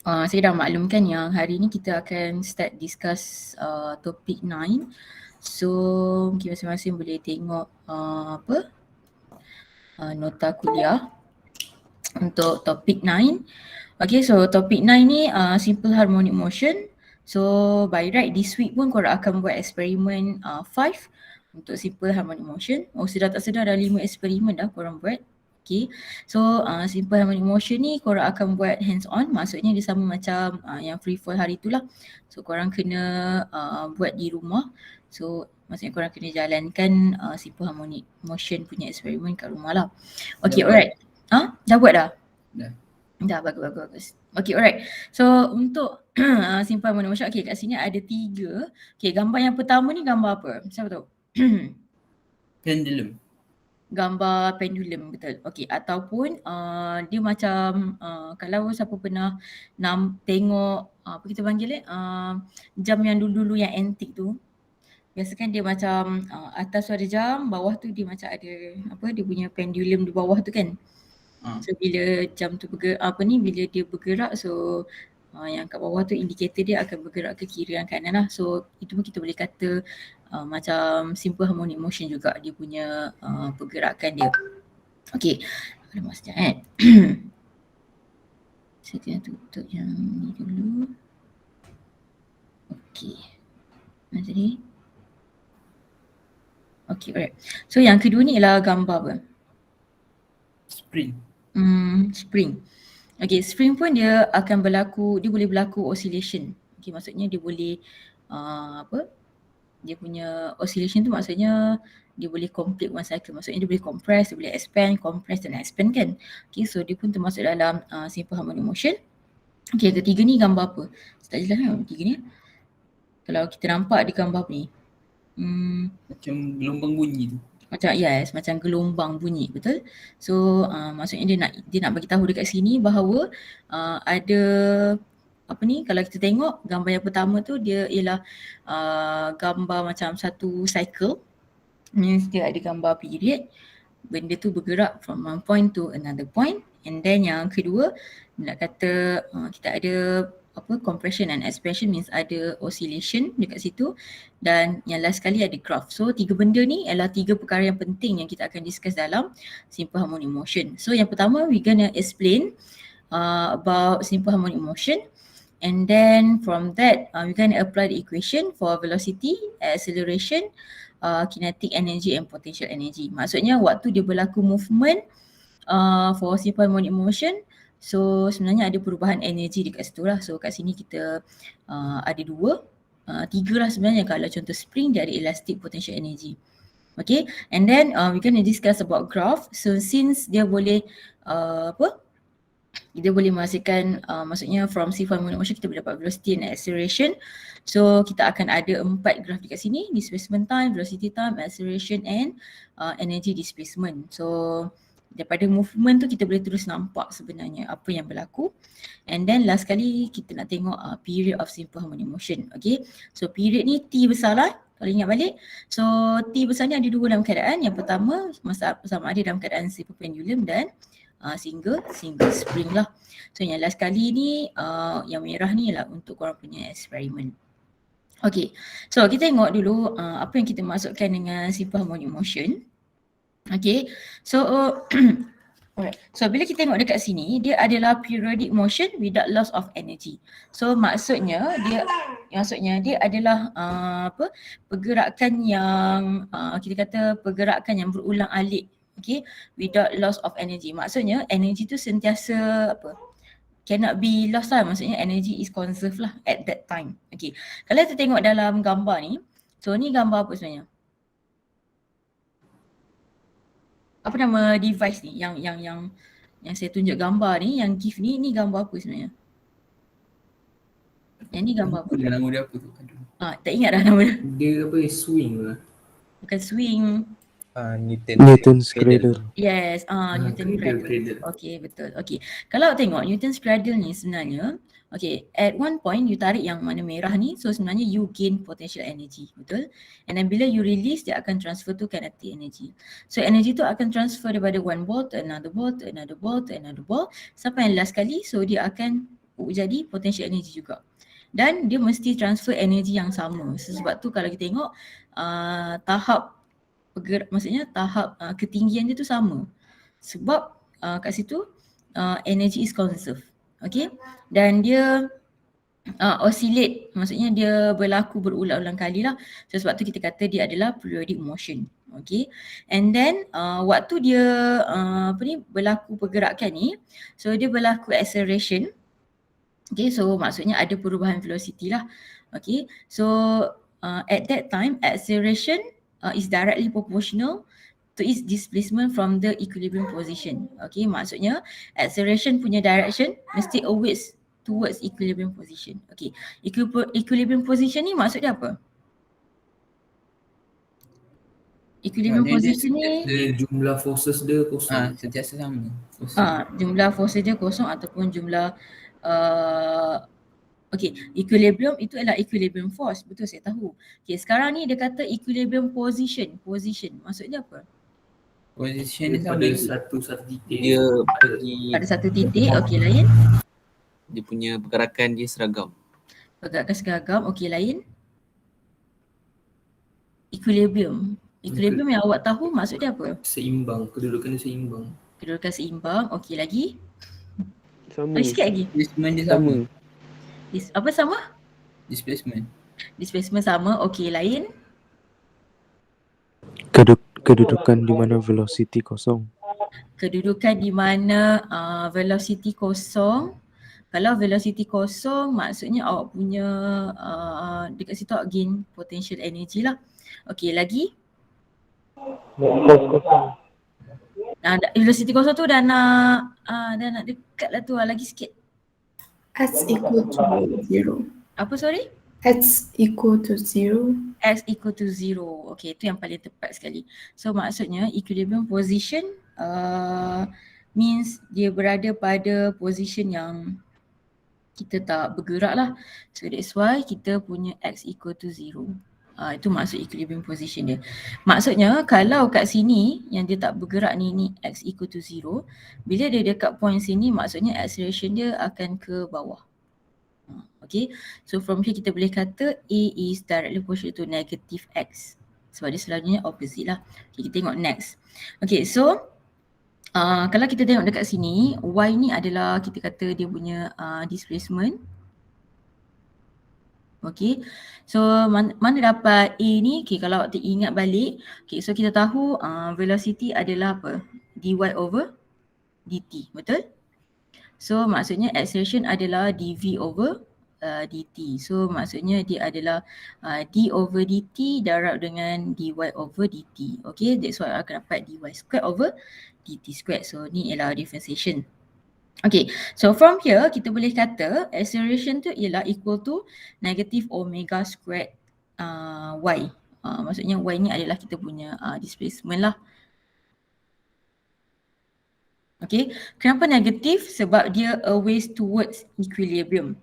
Saya dah maklumkan yang hari ni kita akan start discuss topik 9. So mungkin masing-masing boleh tengok nota kuliah untuk topik 9. Okay, so topik 9 ni simple harmonic motion. So by right this week pun korang akan buat eksperimen 5 untuk simple harmonic motion. Sedar tak sedar dah 5 eksperimen dah korang buat. Okay, so simple harmonic motion ni korang akan buat hands on, maksudnya dia sama macam yang free fall hari tu lah. So korang kena buat di rumah. So maksudnya korang kena jalankan simple harmonic motion punya eksperimen kat rumah lah. Okay, alright. Dah buat dah? Dah, bagus. Okay, alright. So untuk simple harmonic motion, okay kat sini ada 3. Okay, gambar yang pertama ni gambar apa? Siapa tahu? Pendulum. Gambar pendulum, betul. Okay, ataupun dia macam kalau siapa pernah tengok apa kita panggil jam yang dulu-dulu yang antik tu, biasa kan dia macam atas tu ada jam, bawah tu dia macam ada dia punya pendulum di bawah tu kan. So bila jam tu bila dia bergerak, so yang kat bawah tu indikator dia akan bergerak ke kiri dan kanan lah. So itu pun kita boleh kata macam simple harmonic motion juga dia punya pergerakan dia. Okay, alamak sekejap saya kena tutup yang ni dulu. Okay, mana tadi? Okay, alright. So yang kedua ni ialah gambar apa? Spring. Spring. Okay, spring pun dia akan dia boleh berlaku oscillation. Okay, maksudnya dia boleh dia punya oscillation tu maksudnya dia boleh complete one cycle. Maksudnya dia boleh compress, dia boleh expand, compress dan expand kan. Okay, so dia pun termasuk dalam simple harmonic motion. Okay, ketiga ni gambar apa? Tak jelas kan ketiga ni. Kalau kita nampak di gambar apa ni? Macam gelombang bunyi tu. Macam gelombang bunyi, betul? So maksudnya dia nak bagi tahu dekat sini bahawa ada kalau kita tengok gambar yang pertama tu dia ialah gambar macam satu cycle, means dia ada gambar period, benda tu bergerak from one point to another point. And then yang kedua nak kata kita ada compression and expansion, means ada oscillation dekat situ, dan yang last sekali ada graph. So 3 benda ni adalah 3 perkara yang penting yang kita akan discuss dalam simple harmonic motion. So yang pertama we gonna explain about simple harmonic motion, and then from that we gonna apply the equation for velocity, acceleration, kinetic energy and potential energy. Maksudnya waktu dia berlaku movement for simple harmonic motion, so sebenarnya ada perubahan energi dekat situ lah. So kat sini kita ada 3 lah sebenarnya. Kalau contoh spring dia ada elastic potential energy. Okay, and then we gonna discuss about graph. So since dia boleh kita boleh menghasilkan maksudnya from simple harmonic motion kita boleh dapat velocity and acceleration. So kita akan ada 4 graf dekat sini, displacement time, velocity time, acceleration and energy displacement. So daripada movement tu kita boleh terus nampak sebenarnya apa yang berlaku. And then last kali kita nak tengok period of simple harmonic motion. Okay, so period ni T besar lah kalau ingat balik. So T besar ni ada 2 dalam keadaan. Yang pertama sama ada dalam keadaan simple pendulum dan single spring lah. So yang last kali ni yang merah ni ialah untuk korang punya eksperimen. Okay, so kita tengok dulu apa yang kita masukkan dengan simple harmonic motion. Okay, so alright. So bila kita tengok dekat sini, dia adalah periodic motion without loss of energy. So maksudnya dia adalah pergerakan yang kita kata pergerakan yang berulang alik. Okay, without loss of energy. Maksudnya energy tu sentiasa cannot be lost lah. Maksudnya energy is conserved lah at that time. Okay, kalau kita tengok dalam gambar ni, so ni gambar apa sebenarnya? Apa nama device ni yang saya tunjuk gambar ni, yang GIF ni gambar apa sebenarnya? Yang ni gambar apa? Nama dia apa tu? Tak ingat dah nama dia. Dia swing lah. Bukan swing. Newton's cradle. Yes, Newton's cradle. Okay, betul. Okay, kalau tengok Newton's cradle ni sebenarnya, okay, at one point you tarik yang mana merah ni, so sebenarnya you gain potential energy, betul? And then bila you release, dia akan transfer to kinetic energy. So energy tu akan transfer daripada one ball to another ball to another ball to another ball sampai yang last kali, so dia akan jadi potential energy juga. Dan dia mesti transfer energy yang sama. Sebab tu kalau kita tengok tahap maksudnya tahap ketinggian dia tu sama. Sebab kat situ energy is conserved. Okay, dan dia oscillate, maksudnya dia berlaku berulang-ulang kali lah. So sebab tu kita kata dia adalah periodic motion. Okay, and then waktu dia berlaku pergerakan ni, so dia berlaku acceleration. Okay, so maksudnya ada perubahan velocity lah. Okay, so at that time acceleration is directly proportional to its displacement from the equilibrium position. Okay, maksudnya acceleration punya direction mesti always towards equilibrium position. Okay, equilibrium position ni maksud dia apa? Equilibrium position ni jumlah forces dia kosong. Sentiasa sama. Jumlah forces dia kosong ataupun jumlah okay, equilibrium itu adalah equilibrium force, betul saya tahu. Okay, sekarang ni dia kata equilibrium position. Position maksudnya apa? Position dia Pada sama. satu titik. Dia pergi, Pada satu titik, okay, lain. dia punya pergerakan dia seragam. Pergerakan seragam, okay, lain. Equilibrium. Equilibrium yang awak tahu maksud dia apa? Seimbang, kedudukan dia seimbang. Kedudukan seimbang, okay, lagi. Sama. Lagi sikit lagi. Displacement dia sama. Apa sama? Displacement. Displacement sama, okay, lain. Kedudukan di mana velocity kosong. Kedudukan di mana velocity kosong. Kalau velocity kosong maksudnya awak punya dekat situ awak gain potential energy lah. Okay, lagi. Velocity kosong tu dah nak dekat lah tu, lagi sikit. X equal to 0. Apa sorry? X equal to 0. X equal to 0. Okay, itu yang paling tepat sekali. So maksudnya equilibrium position means dia berada pada position yang kita tak bergerak lah. So that's why kita punya X equal to 0. Itu maksud equilibrium position dia. Maksudnya kalau kat sini yang dia tak bergerak ni X equal to 0, bila dia dekat point sini maksudnya acceleration dia akan ke bawah. Okay, so from here kita boleh kata A is directly proportional to negative X. Sebab dia selalunya opposite lah. Okay, kita tengok next. Okay, so kalau kita tengok dekat sini, Y ni adalah kita kata dia punya displacement. Okay, so mana dapat A ni? Okay, kalau awak ingat balik, okay, so kita tahu velocity adalah apa? dy over dt, betul? So maksudnya acceleration adalah dv over dt. So maksudnya dia adalah d over dt darab dengan dy over dt. Okay, that's why akan dapat dy squared over dt squared. So ni ialah differentiation. Okay, so from here kita boleh kata acceleration tu ialah equal to negative omega squared y. Maksudnya y ni adalah kita punya displacement lah. Okay, kenapa negatif? Sebab dia always towards equilibrium.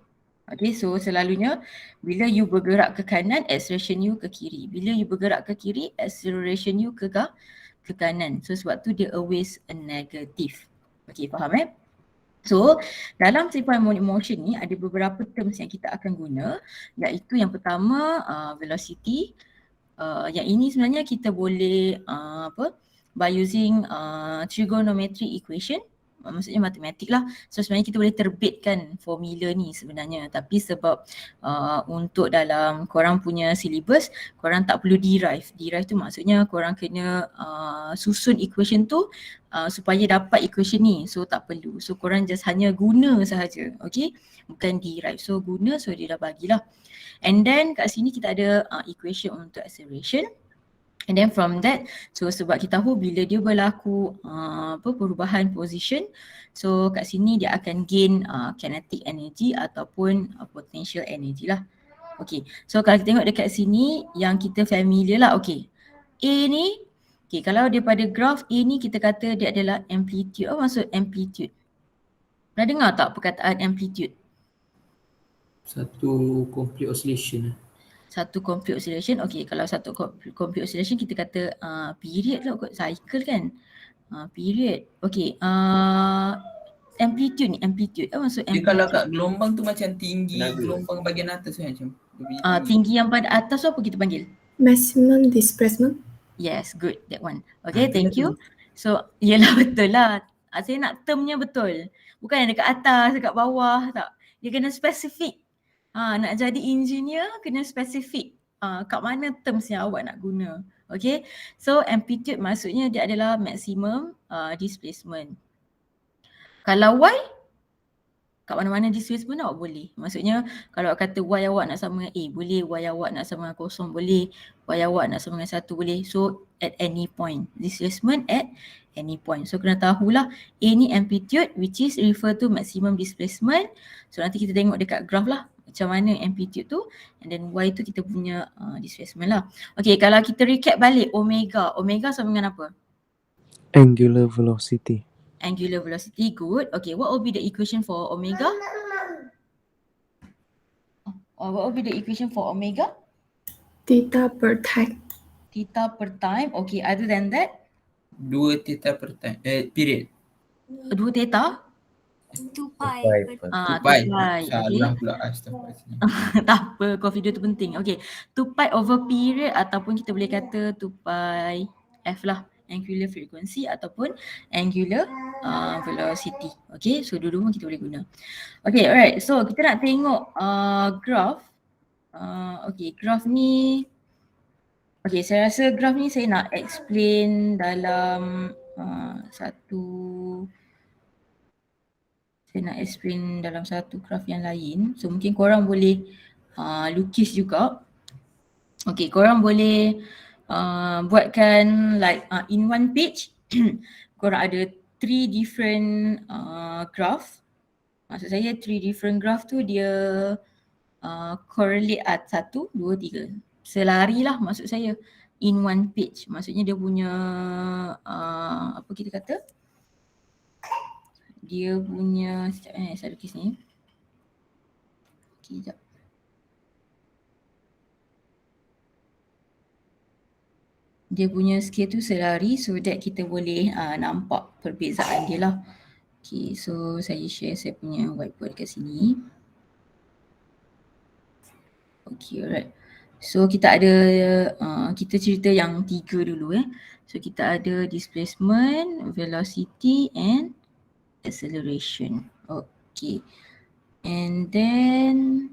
Okay, so selalunya bila you bergerak ke kanan, acceleration you ke kiri. Bila you bergerak ke kiri, acceleration you ke kanan. So sebab tu dia always a negative. Okay, faham So dalam simple harmonic motion ni ada beberapa terms yang kita akan guna, iaitu yang pertama velocity. Yang ini sebenarnya kita boleh by using trigonometry equation. Maksudnya matematik lah. So sebenarnya kita boleh terbitkan formula ni sebenarnya, tapi sebab untuk dalam korang punya syllabus, korang tak perlu derive. Derive tu maksudnya korang kena susun equation tu supaya dapat equation ni. So tak perlu. So korang just hanya guna sahaja. Okay, bukan derive. So guna, so dia dah bagilah. And then kat sini kita ada equation untuk acceleration. And then from that, so sebab kita tahu bila dia berlaku perubahan position, so kat sini dia akan gain kinetic energy ataupun potential energy lah. Okay, so kalau kita tengok dekat sini yang kita familiar lah. Okay, A ni, okay, kalau daripada graph A ni kita kata dia adalah amplitude. Apa maksud amplitude? Pernah dengar tak perkataan amplitude? Satu complete oscillation. Satu complete oscillation. Okay, kalau satu complete oscillation kita kata period lah kot, cycle kan. Period. Okay, amplitude ni, amplitude. Apa maksud Dia kalau amplitude? kat gelombang tu macam tinggi Tenaga. gelombang bahagian atas kan macam. Dia punya tinggi. Tinggi yang pada atas tu apa kita panggil? Maximum displacement. Yes, good, that one. Okay, Itulah thank tu. you. So, yelah betul lah. Saya nak termnya betul. Bukan yang dekat atas, dekat bawah, tak. Dia kena spesifik. Nak jadi engineer, kena spesifik. Kat mana terms yang awak nak guna. Okay, so amplitude maksudnya dia adalah maximum displacement. Kalau Y, kat mana-mana displacement awak boleh. Maksudnya kalau awak kata Y awak nak sama dengan A boleh, Y awak nak sama dengan kosong boleh, Y awak nak sama dengan 1 boleh. So at any point, displacement at any point. So kena tahulah A ni amplitude which is refer to maximum displacement. So nanti kita tengok dekat graph lah macam mana amplitude tu, and then Y tu kita punya displacement lah. Okay, kalau kita recap balik omega, omega sama dengan apa? Angular velocity. Angular velocity, good. Okay, what will be the equation for omega? What will be the equation for omega? Theta per time. Theta per time. Okay, other than that, 2 theta per time. Period. 2 theta? 2 pi per 2 Pi. pi. Salah Okay. pula. Astagfirullahaladzim. Tak apa, confident tu penting. Okay, 2 pi over period ataupun kita boleh kata 2 pi f lah. Angular frequency ataupun angular velocity. Okay, so dua-dua kita boleh guna. Okay, alright. So kita nak tengok graph. Okay, graph ni. Okay, saya rasa graph ni saya nak explain dalam satu graph yang lain. So mungkin korang boleh lukis juga. Okay, korang boleh buatkan like in one page korang ada 3 different graph. Maksud saya 3 different graph tu dia correlate 1, 2, 3. Selari lah maksud saya in one page. Maksudnya dia punya apa kita kata? Dia punya sekejap saya lukis ni. Okay, sekejap. Dia punya scale tu selari so that kita boleh nampak perbezaan dia lah. Okay, so saya share saya punya whiteboard kat sini. Okay, alright. So kita ada, kita cerita yang 3 dulu . So kita ada displacement, velocity and acceleration. Okay. And then,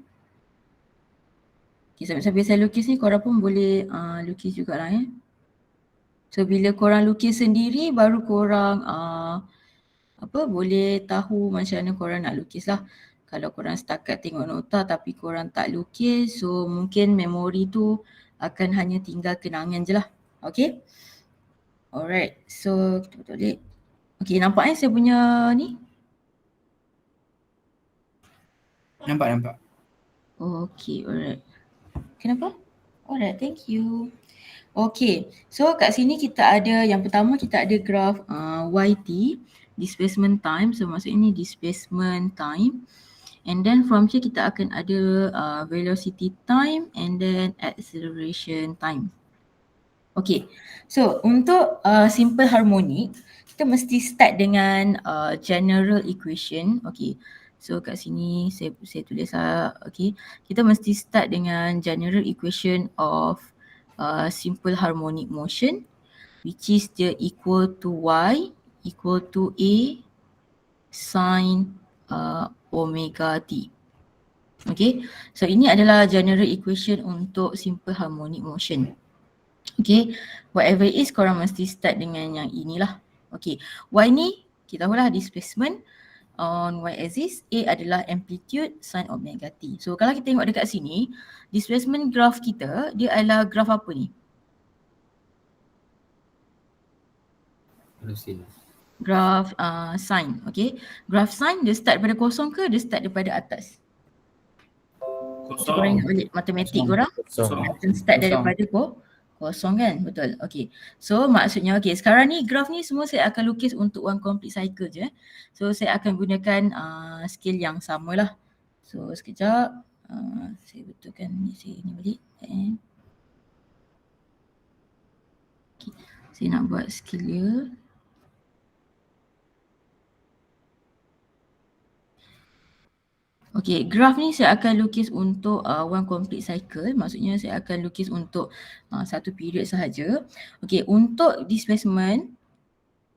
okay, sambil saya lukis ni korang pun boleh lukis jugalah . So bila korang lukis sendiri baru korang boleh tahu macam mana korang nak lukis lah. Kalau korang setakat tengok nota tapi korang tak lukis, so mungkin memori tu akan hanya tinggal kenangan je lah. Okay. Alright, so kita balik. Okay, nampak saya punya ni? Nampak. Okay, alright. Kenapa? Alright, thank you. Okay, so kat sini kita ada, yang pertama kita ada graph YT, displacement time. So maksudnya ni displacement time. And then from here kita akan ada velocity time and then acceleration time. Okay, so untuk simple harmonic, kita mesti start dengan general equation. Okay, so kat sini saya tulis okay. Kita mesti start dengan general equation of simple harmonic motion, which is dia equal to Y equal to A sin omega t. Okay, so ini adalah general equation untuk simple harmonic motion. Okay, whatever it is korang mesti start dengan yang inilah. Okay, Y ni kita tahulah displacement on Y axis, A adalah amplitude sin omega t. So kalau kita tengok dekat sini, displacement graph kita dia adalah graph apa ni? Graph sin, okay. Graph sin dia start pada kosong ke dia start daripada atas? So, korang ingat balik matematik korang? Start daripada kosong kan? Betul. Okay. So maksudnya okay, sekarang ni graph ni semua saya akan lukis untuk one complete cycle je. So saya akan gunakan scale yang sama lah. So sekejap. Saya betulkan ni, saya ni balik. Okay. Saya nak buat scale dia. Okay, graf ni saya akan lukis untuk one complete cycle. Maksudnya saya akan lukis untuk satu period sahaja. Okay, untuk displacement,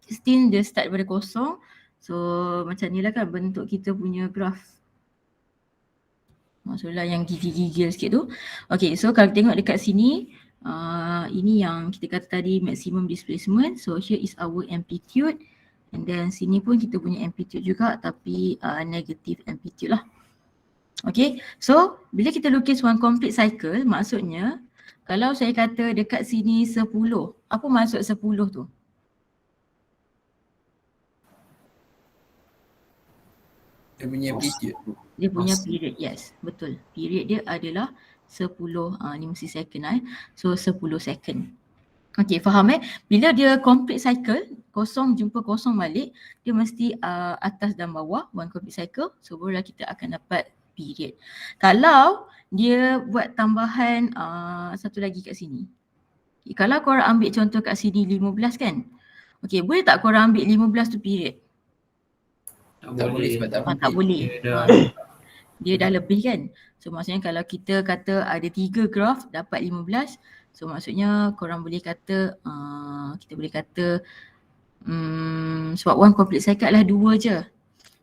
still dia start daripada kosong. So macam ni lah kan bentuk kita punya graf. Maksudnya yang gigil-gigil sikit tu. Okay, so kalau tengok dekat sini, ini yang kita kata tadi maximum displacement. So here is our amplitude. And then sini pun kita punya amplitude juga tapi negative amplitude lah. Okay, so bila kita lukis one complete cycle, maksudnya kalau saya kata dekat sini 10, apa maksud 10 tu? Dia punya amplitude. Dia punya period, yes, betul. Period dia adalah 10, ni mesti second So 10 second. Okay, faham Bila dia complete cycle, kosong jumpa kosong balik, dia mesti atas dan bawah, one complete cycle. So barulah kita akan dapat period. Kalau dia buat tambahan satu lagi kat sini. Okay, kalau korang ambil contoh kat sini 15 kan. Okay, boleh tak korang ambil 15 tu period? Tak boleh sebab Tak boleh. Dia dah lebih kan. So maksudnya kalau kita kata ada 3 graf dapat 15. So maksudnya korang boleh kata, kita boleh kata sebab one complete cycle adalah 2 je.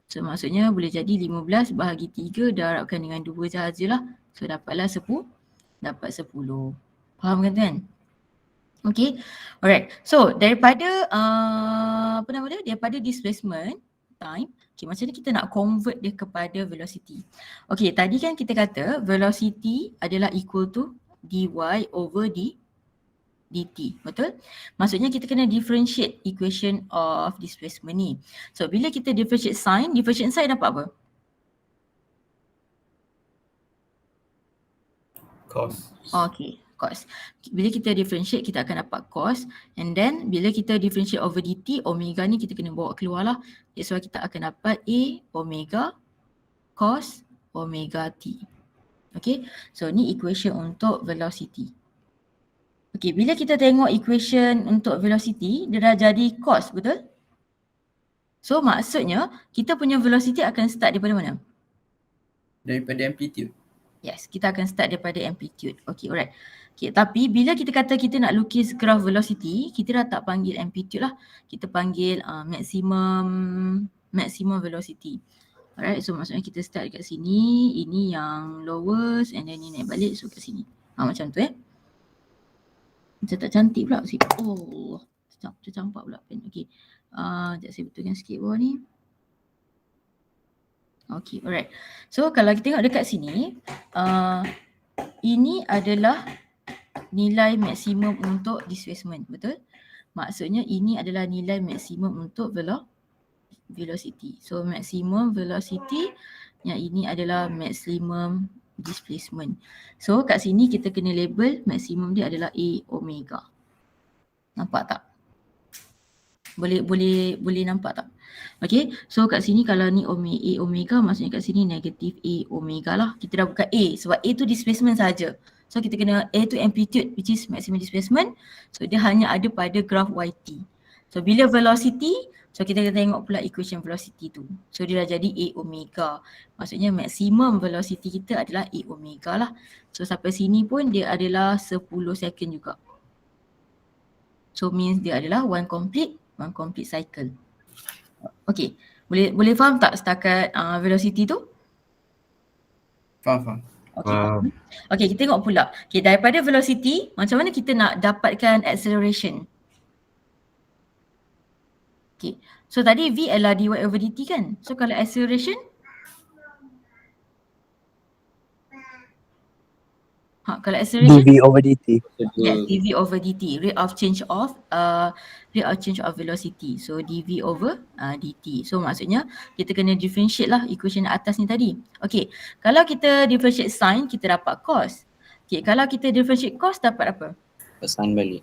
So maksudnya boleh jadi 15 bahagi 3 darabkan dengan 2 sahajalah. So dapatlah 10. Dapat 10. Faham kan? Okay. Alright. So daripada daripada displacement time, okay, macam ni kita nak convert dia kepada velocity. Okay, tadi kan kita kata velocity adalah equal to dy over dt, betul? Maksudnya kita kena differentiate equation of displacement ni. So bila kita differentiate sign dapat apa? Cos. Okay, cos. Bila kita differentiate kita akan dapat cos, and then bila kita differentiate over dt, omega ni kita kena bawa keluar lah. That's why kita akan dapat a omega cos omega t. Okay, so ni equation untuk velocity. Okay, bila kita tengok equation untuk velocity, dia dah jadi cos, betul? So maksudnya kita punya velocity akan start daripada mana? Daripada amplitude. Yes, kita akan start daripada amplitude. Okay, alright. Okay, tapi bila kita kata kita nak lukis graph velocity, kita dah tak panggil amplitude lah. Kita panggil maximum velocity. Alright, so maksudnya kita start dekat sini, ini yang lowest and then ni naik balik, so kat sini. Macam tu Macam tak cantik pula. Oh, tercampak pula pen. Okay, sekejap saya betulkan sikit bawah ni. Okay, alright. So kalau kita tengok dekat sini, ini adalah nilai maksimum untuk displacement, betul? Maksudnya ini adalah nilai maksimum untuk velocity. So maximum velocity, yang ini adalah maximum displacement. So kat sini kita kena label maksimum dia adalah A omega. Nampak tak? Boleh nampak tak? Okay, so kat sini kalau ni A omega, maksudnya kat sini negatif A omega lah. Kita dah buka A sebab A tu displacement saja. So kita kena A tu amplitude which is maximum displacement. So dia hanya ada pada graph YT. So bila velocity, so kita kena tengok pula equation velocity tu. So dia dah jadi A omega. Maksudnya maximum velocity kita adalah A omega lah. So sampai sini pun dia adalah 10 second juga. So means dia adalah one complete cycle. Okay, boleh faham tak setakat velocity tu? Faham. Okay. Okay, kita tengok pula. Okay, daripada velocity, macam mana kita nak dapatkan acceleration? Okay, so tadi V adalah dy over dt kan? So kalau acceleration, kalau acceleration dv over dt. yes, dv over dt, rate of change of velocity. So dv over dt. So maksudnya kita kena differentiate lah equation atas ni tadi. Okay, kalau kita differentiate sin, kita dapat cos. Okay, kalau kita differentiate cos dapat apa? Pesan balik.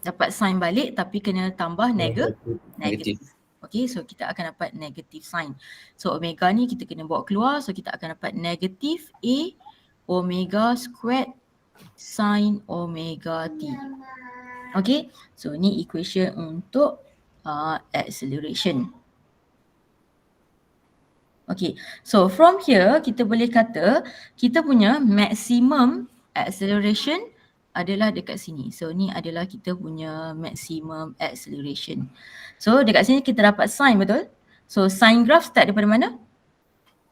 Dapat sin balik tapi kena tambah negative. Okay, so kita akan dapat negative sin. So omega ni kita kena bawa keluar, so kita akan dapat negative A omega squared sin omega t. Okay, so ni equation untuk acceleration. Okay, so from here kita boleh kata kita punya maximum acceleration adalah dekat sini. So ni adalah kita punya maximum acceleration. So dekat sini kita dapat sign, betul? So sign graph start daripada mana?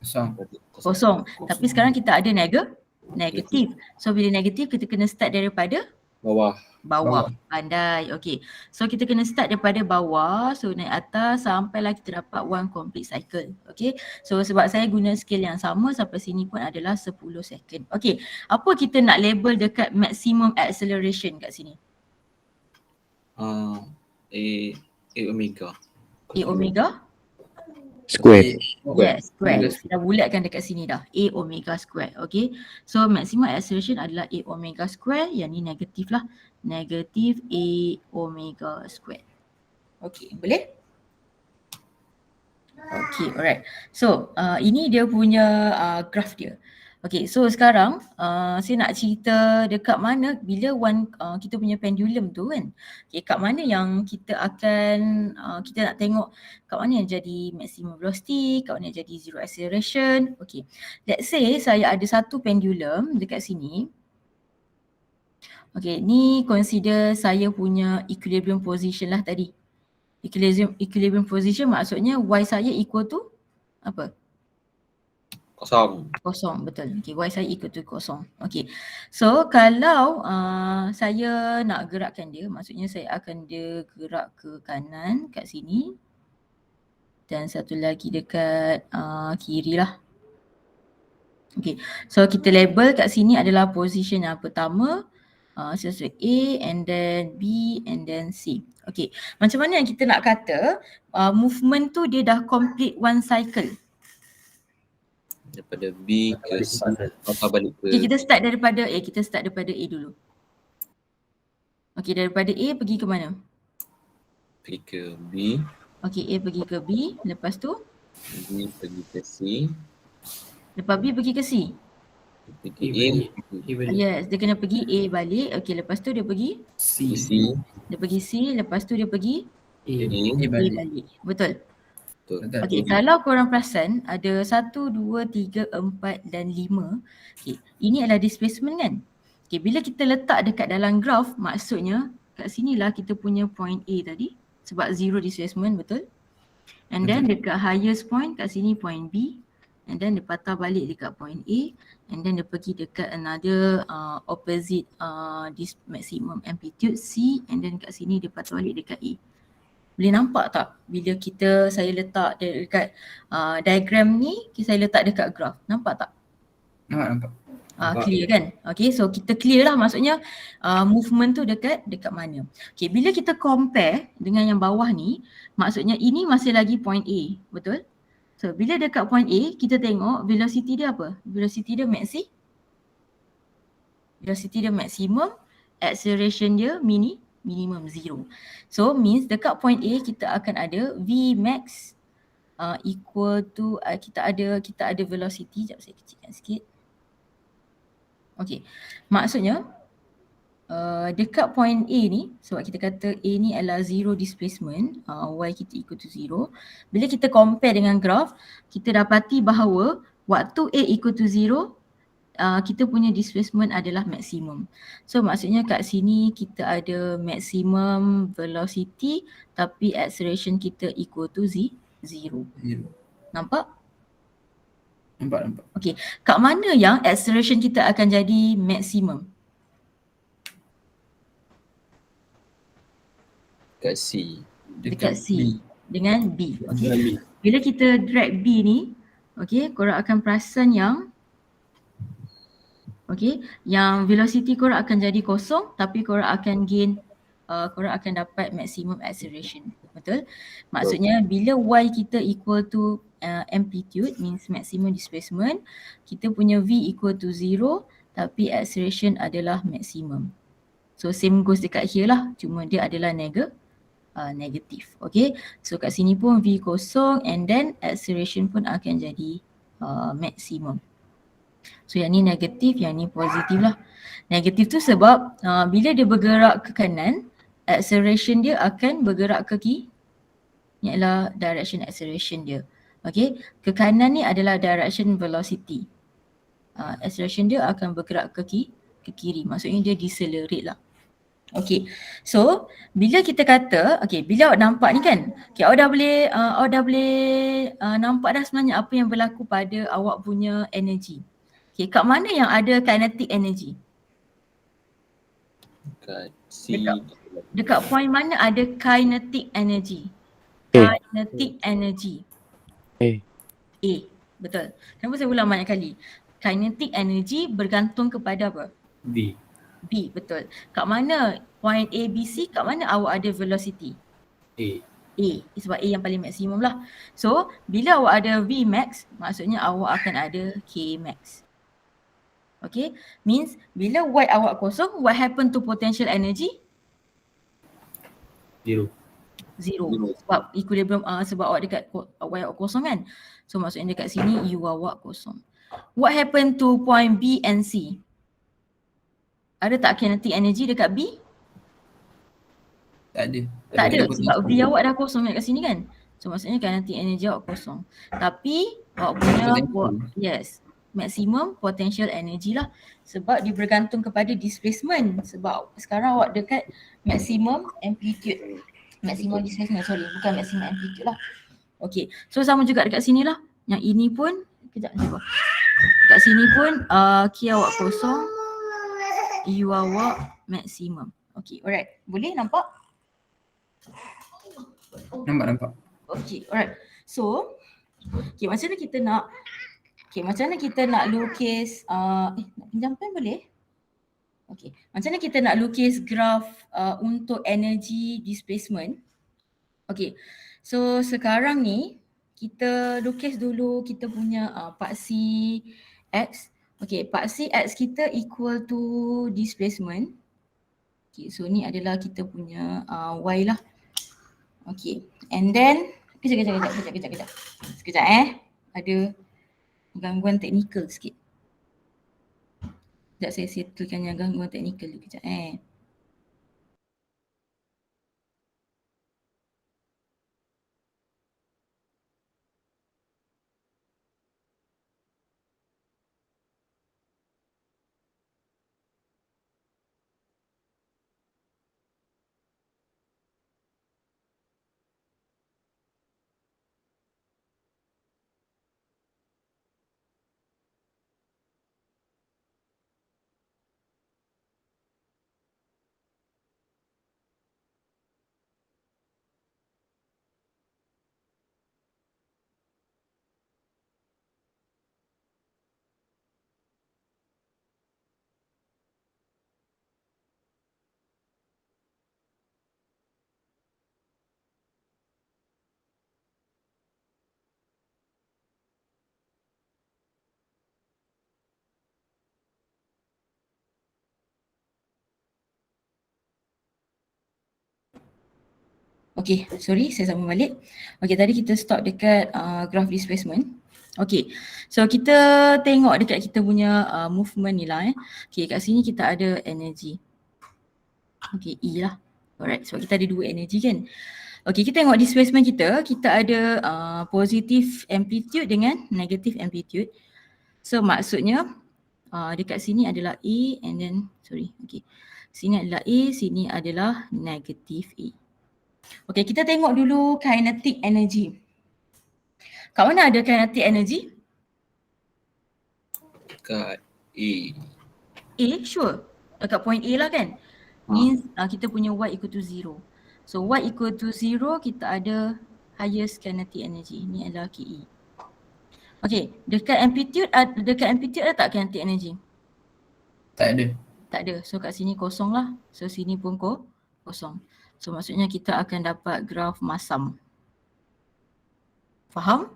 Kosong. Kosong. Tapi sekarang kita ada negatif. So bila negatif kita kena start daripada Bawah. bawah. Pandai. Okay. So kita kena start daripada bawah. So naik atas sampailah kita dapat one complete cycle. Okay. So sebab saya guna scale yang sama sampai sini pun adalah 10 second. Okay. Apa kita nak label dekat maximum acceleration kat sini? A omega. A omega? Square. Yes, square. Dah bulatkan dekat sini dah. A omega square. Okay. So maximum acceleration adalah A omega square. Yang ni negatif lah. Negatif A omega square. Okay, boleh? Okay, alright. So ini dia punya graph dia. Okay, so sekarang saya nak cerita dekat mana bila kita punya pendulum tu kan. Okay, kat mana yang kita akan, kita nak tengok kat mana yang jadi maximum velocity, kat mana yang jadi zero acceleration. Okay, let's say saya ada satu pendulum dekat sini. Okay, ni consider saya punya equilibrium position lah tadi. Equilibrium position maksudnya Y saya equal to apa? Kosong. Kosong, betul. Okay, Y saya equal to kosong. Okay, so kalau saya nak gerakkan dia, maksudnya saya akan dia gerak ke kanan kat sini dan satu lagi dekat kiri lah. Okay, so kita label kat sini adalah position yang pertama, sesuai A and then B and then C. Okay, macam mana yang kita nak kata movement tu dia dah complete one cycle? Daripada B ke C. Patah balik ke. Okay, kita start daripada A. Kita start daripada A dulu. Okay, daripada A pergi ke mana? Pergi ke B. Okay, A pergi ke B. Lepas tu? B pergi ke C. Lepas B pergi ke C. Pergi A. Yes, dia kena pergi A balik. Okay, lepas tu dia pergi C. C. Dia pergi C. Lepas tu dia pergi A. A balik. Betul? Betul. Okay, kalau korang perasan ada 1, 2, 3, 4 dan 5. Okay, ini adalah displacement kan? Okay, bila kita letak dekat dalam graph, maksudnya kat sinilah kita punya point A tadi. Sebab zero displacement, betul? And then dekat highest point kat sini point B. And then dia patah balik dekat point A. And then dia pergi dekat another opposite this maximum amplitude C. And then kat sini dia patah balik dekat A. Boleh nampak tak bila saya letak dekat diagram ni, saya letak dekat graph. Nampak tak? Nampak. Clear kan? Okay, so kita clear lah maksudnya movement tu dekat mana. Okay, bila kita compare dengan yang bawah ni, maksudnya ini masih lagi point A, betul? So bila dekat point A, kita tengok velocity dia apa? Velocity dia velocity dia maximum, acceleration dia minimum zero. So means dekat point A kita akan ada V max equal to kita ada velocity. Sekejap saya kecilkan sikit. Okay, maksudnya dekat point A ni, sebab kita kata A ni adalah zero displacement, Y kita equal to zero. Bila kita compare dengan graph, kita dapati bahawa waktu A equal to zero, kita punya displacement adalah maximum. So maksudnya kat sini kita ada maximum velocity tapi acceleration kita equal to zero. Nampak? Nampak. Okay, kat mana yang acceleration kita akan jadi maximum? Dekat C. Dekat C. Dengan B. Okay. Bila kita drag B ni, okay, korang akan perasan yang yang velocity korang akan jadi kosong tapi korang akan gain, korang akan dapat maximum acceleration. Betul? Maksudnya bila Y kita equal to amplitude means maximum displacement, kita punya V equal to zero tapi acceleration adalah maximum. So same goes dekat here lah, cuma dia adalah negatif. Okay, so kat sini pun V kosong and then acceleration pun akan jadi maximum. So yang ni negatif, yang ni positif lah. Negatif tu sebab bila dia bergerak ke kanan, acceleration dia akan bergerak ke kiri. Ni adalah direction acceleration dia. Okay, ke kanan ni adalah direction velocity. Acceleration dia akan bergerak ke kiri, maksudnya dia decelerate lah. Okay, so bila kita kata, okay, bila awak nampak ni kan, okay, awak dah boleh nampak dah sebenarnya apa yang berlaku pada awak punya energy. Okay, kat mana yang ada kinetic energy? Kat C. Dekat point mana ada kinetic energy? A. Kinetic energy. A. A, betul. Kenapa saya ulang banyak kali? Kinetic energy bergantung kepada apa? B. B, betul. Kat mana point A, B, C, kat mana awak ada velocity? A. A, sebab A yang paling maksimum lah. So, bila awak ada V max, maksudnya awak akan ada K max. Okay, means bila Y awak kosong, what happen to potential energy? 0. Zero. Zero. Sebab equilibrium, sebab awak dekat Y awak kosong kan. So maksudnya dekat sini U awak kosong. What happen to point B and C? Ada tak kinetic energy dekat B? Tak ada. Tak ada, Ada sebab V potential. awak dah kosong dekat sini kan. So maksudnya kinetic energy awak kosong. Tapi awak punya Potential. yes, maximum potential energy lah. Sebab dia bergantung kepada displacement. Sebab sekarang awak dekat maximum amplitude. Maximum displacement, sorry, bukan maximum amplitude lah. Okay, so sama juga dekat sini lah. Yang ini pun, kejap cuba. Dekat sini pun K awak kosong, U awak maximum. Okay, alright. Boleh nampak? Nampak. Okay, alright. So, okay, macam mana kita nak lukis, nak pinjam pen boleh? Okay, macam mana kita nak lukis graf untuk energy displacement? Okay, so sekarang ni kita lukis dulu kita punya paksi X. Okay, paksi X kita equal to displacement. Okay, so ni adalah kita punya Y lah. Okay, and then Kejap. Ada gangguan teknikal sikit. Sekejap saya settlekan yang gangguan teknikal ni kejap . Okay, sorry saya sambung balik. Okay, tadi kita stop dekat graph displacement. Okay, so kita tengok dekat kita punya movement ni lah . Okay, kat sini kita ada energy. Okay, E lah. Alright, sebab kita ada dua energy kan. Okay, kita tengok displacement kita ada positive amplitude dengan negative amplitude. So maksudnya dekat sini adalah A and then, okay. Sini adalah A, sini adalah negative A. Okay, kita tengok dulu kinetic energy. Kat mana ada kinetic energy? Kat A. A, sure. Dekat point A lah kan? Means kita punya Y equal to 0. So Y equal to 0, kita ada highest kinetic energy. Ni adalah KE. Okay, dekat amplitude ada tak kinetic energy? Tak ada. Tak ada. So kat sini kosong lah. So sini pun kosong. So maksudnya kita akan dapat graf masam. Faham?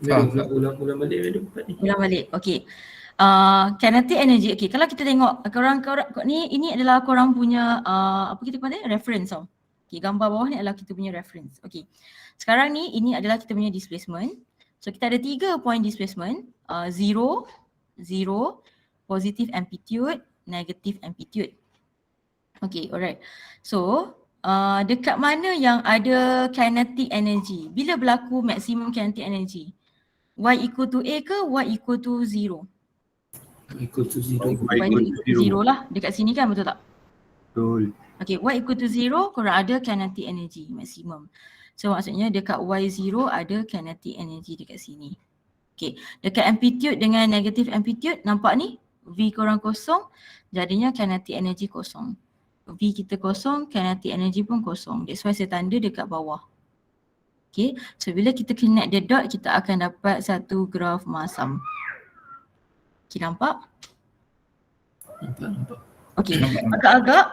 Ulang balik ada empat ni. Ulang balik. Okay. Kinetic energy. Okay, kalau kita tengok korang ni, ini adalah korang punya apa kita panggil reference tau. Okay, gambar bawah ni adalah kita punya reference. Okay. Sekarang ni ini adalah kita punya displacement. So kita ada 3 point displacement. 0, positive amplitude, negative amplitude. Okay, alright. So dekat mana yang ada kinetic energy? Bila berlaku maximum kinetic energy? Y equal to A ke Y equal to 0? Equal to zero. Y equal to 0 lah. Dekat sini kan, betul tak? Betul. Okay, Y equal to 0 korang ada kinetic energy maximum. So maksudnya dekat Y0 ada kinetic energy dekat sini. Okay, dekat amplitude dengan negative amplitude nampak ni V korang kosong, jadinya kinetic energy kosong. V kita kosong, kinetic energy pun kosong. That's why saya tanda dekat bawah. Okay, so bila kita connect the dot, kita akan dapat satu graf masam. Okay, nampak? Nampak. Okay, Nampak. agak-agak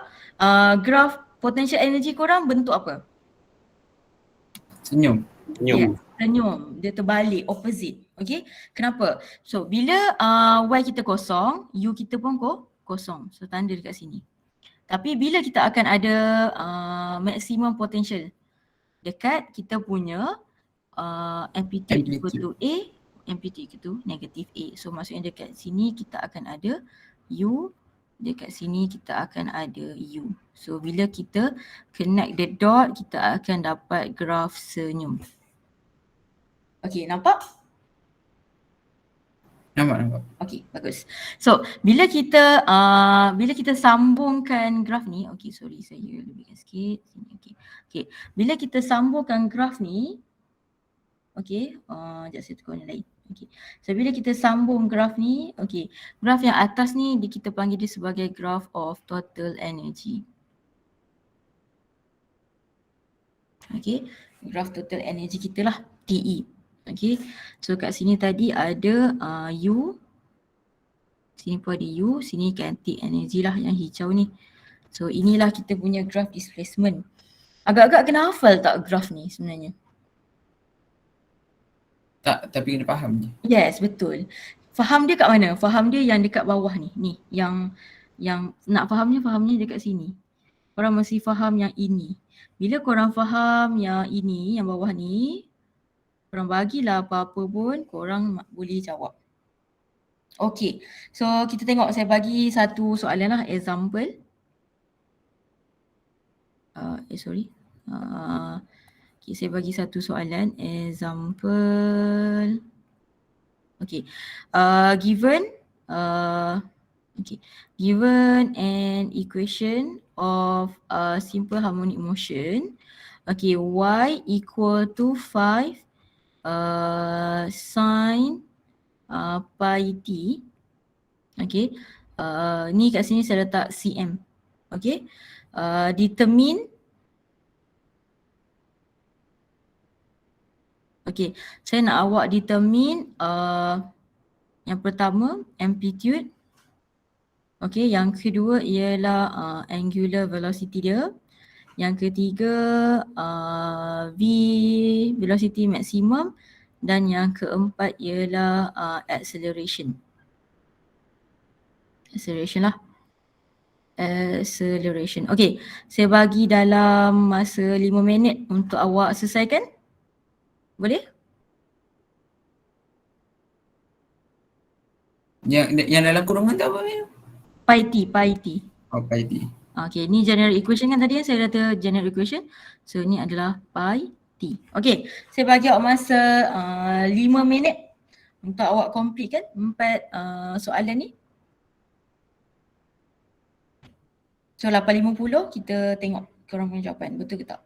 graf potential energy korang bentuk apa? Senyum. Senyum. Yeah, senyum. Dia terbalik, opposite. Okay, kenapa? So bila Y kita kosong, U kita pun kosong. So tanda dekat sini. Tapi bila kita akan ada maximum potential dekat kita punya amplitude equal to A, amplitude equal to negative A. So maksudnya dekat sini kita akan ada U, dekat sini kita akan ada U. So bila kita connect the dot, kita akan dapat graf senyum. Okay, nampak? Nampak. Okay, bagus. So bila kita sambungkan graf ni, okay sorry saya lebihkan sikit sini. Okay. Bila kita sambungkan graf ni, okay, sekejap saya tukar yang lain. Okay. So bila kita sambung graf ni, okay, graf yang atas ni kita panggil dia sebagai graph of total energy. Okay, graph total energy kita lah, TE. Okay, so kat sini tadi ada U, sini pun ada U, sini kinetic energy lah yang hijau ni. So inilah kita punya graph displacement. Agak-agak kena hafal tak graph ni sebenarnya? Tak, tapi kena faham je. Yes, betul. Faham dia kat mana? Faham dia yang dekat bawah ni. Ni, yang nak fahamnya dekat sini. Korang mesti faham yang ini. Bila korang faham yang ini, yang bawah ni, korang bagilah apa-apa pun, korang boleh jawab. Okay, so kita tengok, saya bagi satu soalan lah, example. Okay, saya bagi satu soalan, example. Okay, given an equation of a simple harmonic motion, okay, y equal to 5 sin pi t. Okay, ni kat sini saya letak cm. Okay, determine. Okay, saya nak awak determine yang pertama amplitude. Okay, yang kedua ialah angular velocity dia. Yang ketiga v velocity maximum, dan yang keempat ialah acceleration. Acceleration lah. Acceleration. Okay, saya bagi dalam masa 5 minit untuk awak selesaikan. Boleh? Yang dalam kurungan tu apa ni? Pi t. Oh, pi t. Okay, ni general equation kan tadi, saya kata general equation. So ni adalah pi t. Okay, saya bagi awak masa 5 minit untuk awak complete kan 4 soalan ni. So 8.50 kita tengok korang punya jawapan, betul ke tak?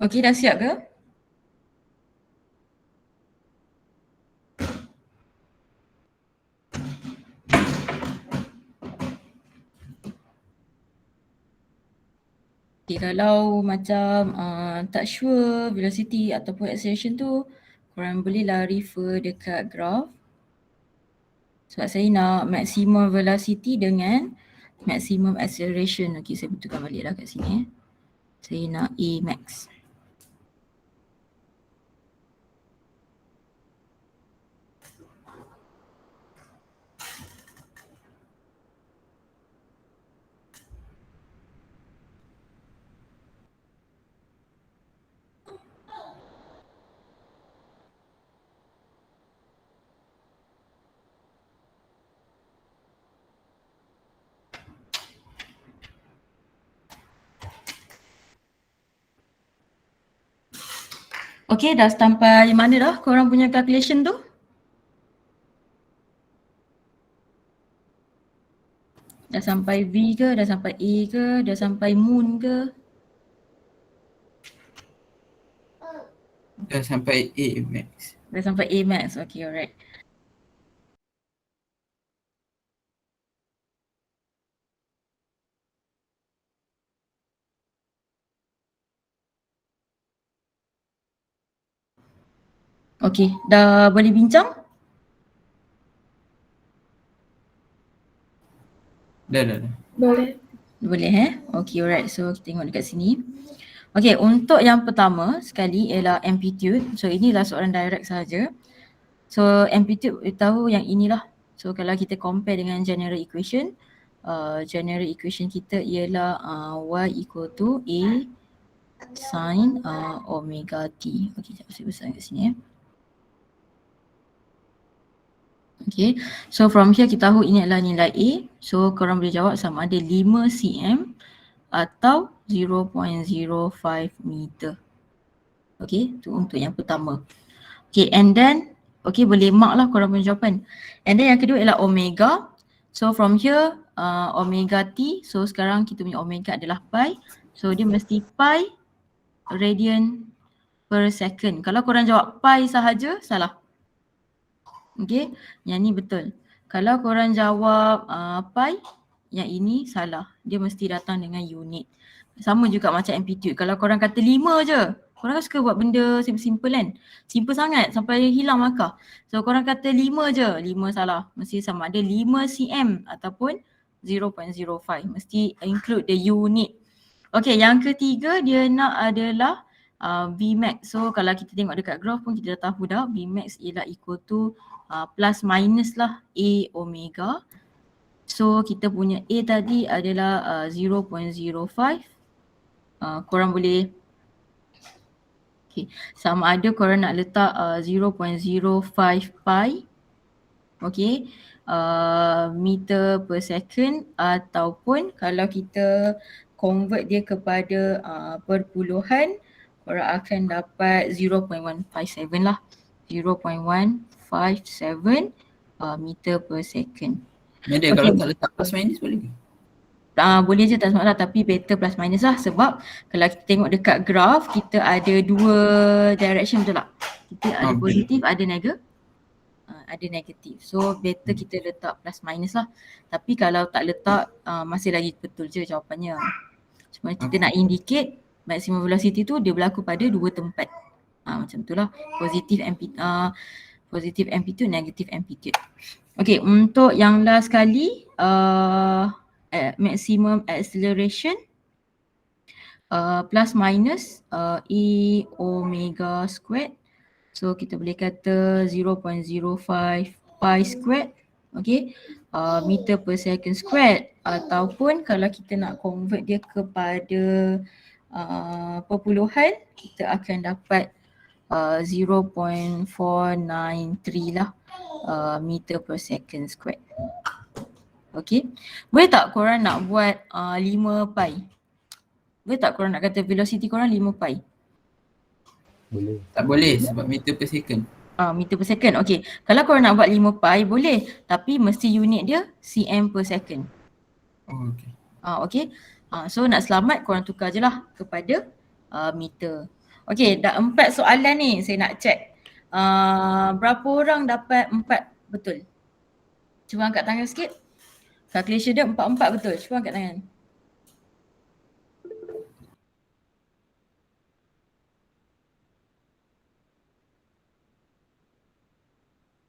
Okey, dah siap ke? Okay, kalau macam tak sure velocity ataupun acceleration tu, korang bolehlah refer dekat graph. Sebab saya nak maximum velocity dengan maximum acceleration. Okay, saya betulkan baliklah kat sini. Saya nak A max. Okay, dah sampai mana dah korang punya calculation tu? Dah sampai V ke? Dah sampai A ke? Dah sampai moon ke? Dah sampai A max. Dah sampai A max. Okay, alright. Okay, dah boleh bincang? Dah. Boleh. Boleh Okay, alright. So kita tengok dekat sini. Okay, untuk yang pertama sekali ialah amplitude. So inilah soalan direct sahaja. So amplitude tahu yang inilah. So kalau kita compare dengan general equation, general equation kita ialah y equal to A sin omega t. Okay, sekejap saya besar kat sini Okay, so from here kita tahu ini adalah nilai A. So korang boleh jawab sama ada 5 cm atau 0.05 meter. Okay, tu untuk yang pertama. Okay, and then, okay boleh mark lah korang punya jawapan. And then yang kedua ialah omega. So from here, omega t. So sekarang kita punya omega adalah pi. So dia mesti pi radian per second. Kalau korang jawab pi sahaja, salah. Okay, yang ni betul. Kalau korang jawab pi, yang ini salah. Dia mesti datang dengan unit. Sama juga macam amplitude. Kalau korang kata 5 je, korang kan suka buat benda simple kan? Simple sangat sampai hilang markah. So korang kata 5 je, 5 salah. Mesti sama ada 5 cm ataupun 0.05. Mesti include the unit. Okay, yang ketiga dia nak adalah Vmax. So kalau kita tengok dekat graph pun kita dah tahu dah Vmax ialah equal to plus minus lah A omega. So kita punya A tadi adalah 0.05. Korang boleh sama ada korang nak letak 0.05 pi meter per second, ataupun kalau kita convert dia kepada perpuluhan, korang akan dapat 0.157 lah. 0.157 meter per second. Ada kalau tak letak plus minus boleh ke? Boleh je, tak masalah, tapi better plus minus lah, sebab kalau kita tengok dekat graph kita ada dua direction, betul tak? Kita ada positif, ada negatif. So better kita letak plus minus lah. Tapi kalau tak letak masih lagi betul je jawapannya. Cuma kita nak indicate maximum velocity tu dia berlaku pada dua tempat. Macam tu lah, positive amplitude, negative amplitude. Okay, untuk yang last kali maximum acceleration plus minus E omega squared. So kita boleh kata 0.05 pi squared, okay, meter per second squared, ataupun kalau kita nak convert dia kepada perpuluhan, kita akan dapat 0.493 lah meter per second squared. Okay, boleh tak korang nak buat 5 pi? Boleh tak korang nak kata velocity korang 5 pi? Boleh. Tak boleh sebab meter per second. Meter per second, okay. Kalau korang nak buat 5 pi boleh, tapi mesti unit dia cm per second. Oh, okay. Okay, so nak selamat korang tukar je lah kepada meter. Okay, dah 4 soalan ni saya nak check. Berapa orang dapat 4 betul? Cuba angkat tangan sikit. Calculation dia 4 betul. Cuba angkat tangan.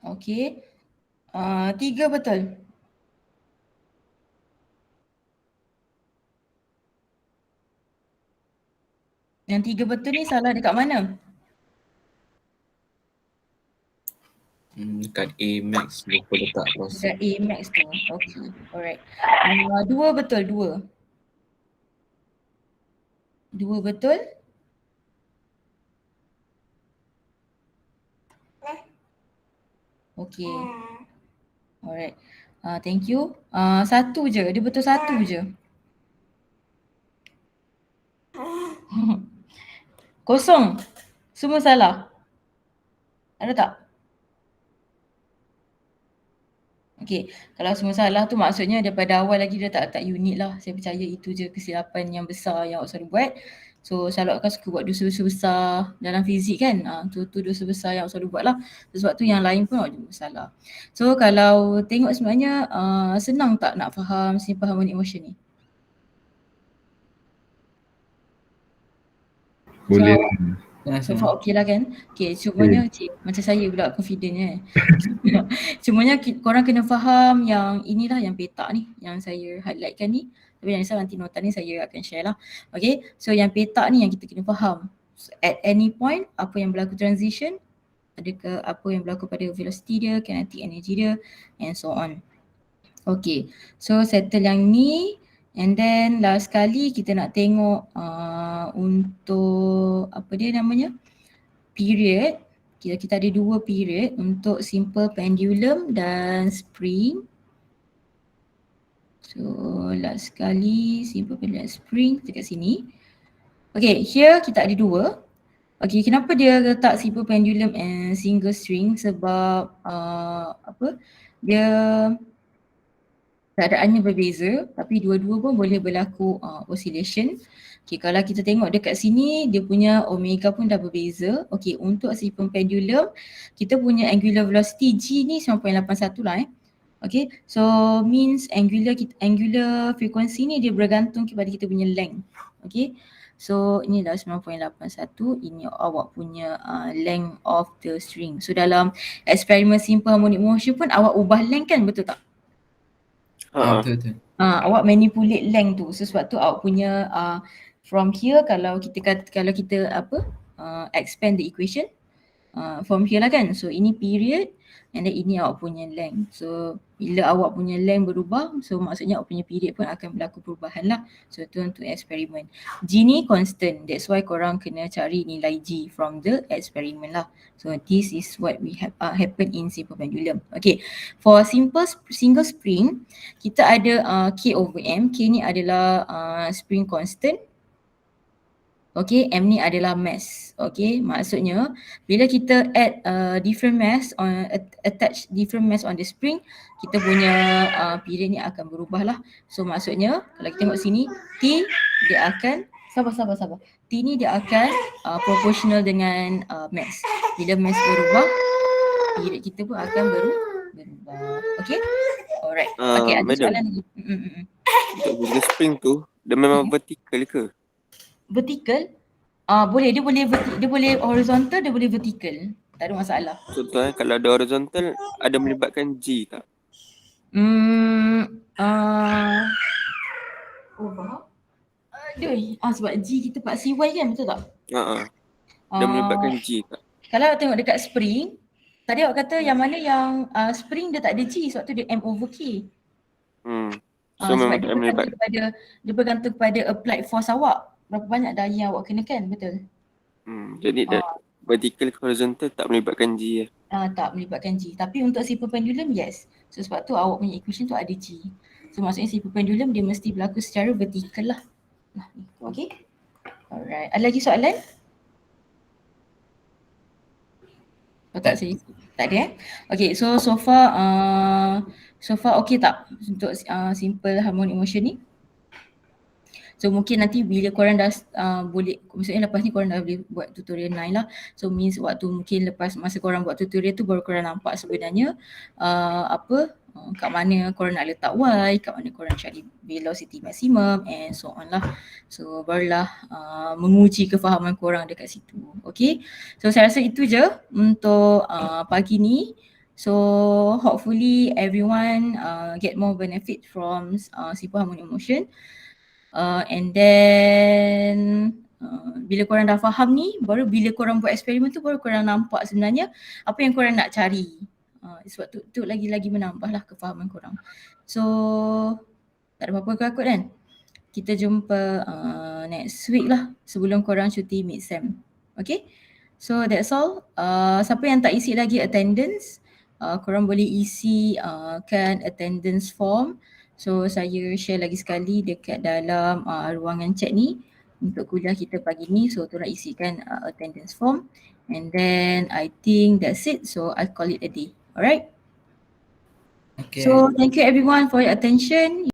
Okay. 3 betul. Yang 3 betul ni salah dekat mana? Dekat A max lupa letak cross. Dekat A max tu. Okay. Alright. 2 betul, 2. 2 betul. Okay. Alright. Thank you. 1 je. Dia betul 1 je. Kosong. Semua salah. Ada tak? Okay, kalau semua salah tu maksudnya daripada awal lagi dia tak letak unit lah. Saya percaya itu je kesilapan yang besar yang awak selalu buat. So selalu akan suka buat dosa-dosa besar dalam fizik kan. Tu dosa besar yang awak selalu buat lah. Sebab tu yang lain pun awak juga salah. So kalau tengok sebenarnya senang tak nak faham simple harmonic motion ni? Boleh. So far okey lah kan? Okay, cumanya macam saya pula confident cumanya korang kena faham yang inilah yang petak ni yang saya highlightkan ni. Tapi yang nanti nota ni saya akan share lah. Okay, so yang petak ni yang kita kena faham. So, at any point apa yang berlaku transition, adakah apa yang berlaku pada velocity dia, kinetic energy dia and so on. Okay, so settle yang ni. And then last kali kita nak tengok untuk apa dia namanya, period. Kita ada 2 period untuk simple pendulum dan spring. So last kali simple pendulum dan spring dekat sini. Okay, here kita ada 2. Okay, kenapa dia letak simple pendulum and single string? Sebab dia keadaannya berbeza tapi dua-dua pun boleh berlaku oscillation. Okay, kalau kita tengok dekat sini dia punya omega pun dah berbeza. Okay, untuk simple pendulum kita punya angular velocity G ni 9.81 lah Okay, so means angular frequency ni dia bergantung kepada kita punya length. Okay, so ini dah 9.81, ini awak punya length of the string. So dalam eksperimen simple harmonic motion pun awak ubah length kan, betul tak? Betul. Awak manipulate length tu. So sebab tu awak punya from here kalau kita expand the equation from here lah kan. So ini period and then ini awak punya length. So bila awak punya length berubah, so maksudnya awak punya period pun akan berlaku perubahan lah. So tu untuk eksperimen. G ni constant. That's why korang kena cari nilai G from the experiment lah. So this is what we have happen in simple pendulum. Okay, for single spring kita ada K over M. K ni adalah spring constant. Okay, M ni adalah mass. Okay, maksudnya bila kita add different mass attach different mass on the spring, kita punya period ni akan berubah lah. So maksudnya kalau kita tengok sini, T dia akan sabar. T ni dia akan proportional dengan mass. Bila mass berubah, period kita pun akan berubah. Okay, alright. Okay, ada soalan lagi? Untuk guna spring tu, dia memang vertical ke? Vertical? Boleh, dia boleh horizontal, dia boleh vertical. Tak ada masalah. Contohnya kalau ada horizontal, ada melibatkan G tak? Sebab G kita part CY kan, betul tak? Dia melibatkan G tak? Kalau tengok dekat spring, tadi awak kata yang mana yang spring dia tak ada G, sebab tu dia M over K. So memang tak melibatkan. Dia bergantung kepada applied force awak. Berapa banyak daya yang awak kenakan, betul? Jadi vertical ke horizontal tak melibatkan G ya? Tak melibatkan G. Tapi untuk simple pendulum, yes. So sebab tu awak punya equation tu ada G. So maksudnya simple pendulum dia mesti berlaku secara vertical lah. Okay. Alright. Ada lagi soalan? Tak sih. Tak ada Okay, so far okay tak untuk simple harmonic motion ni? So mungkin nanti bila korang dah boleh, maksudnya lepas ni korang dah boleh buat tutorial 9 lah. So means waktu mungkin lepas masa korang buat tutorial tu baru korang nampak sebenarnya kat mana korang nak letak Y, kat mana korang cari velocity maximum and so on lah. So barulah menguji kefahaman korang dekat situ. Okay, so saya rasa itu je untuk pagi ni. So hopefully everyone get more benefit from Simple Harmonic Motion. And then bila korang dah faham ni, baru bila korang buat eksperimen tu baru korang nampak sebenarnya apa yang korang nak cari. Sebab tu lagi-lagi menambah lah kefahaman korang. So tak ada apa-apa kot kan? Kita jumpa next week lah sebelum korang cuti mid-sem. Okay? So that's all. Siapa yang tak isi lagi attendance, korang boleh isi kan attendance form. So saya share lagi sekali dekat dalam ruangan chat ni untuk kuliah kita pagi ni. So tolong isikan attendance form and then I think that's it. So I call it a day. Alright? Okay. So thank you everyone for your attention.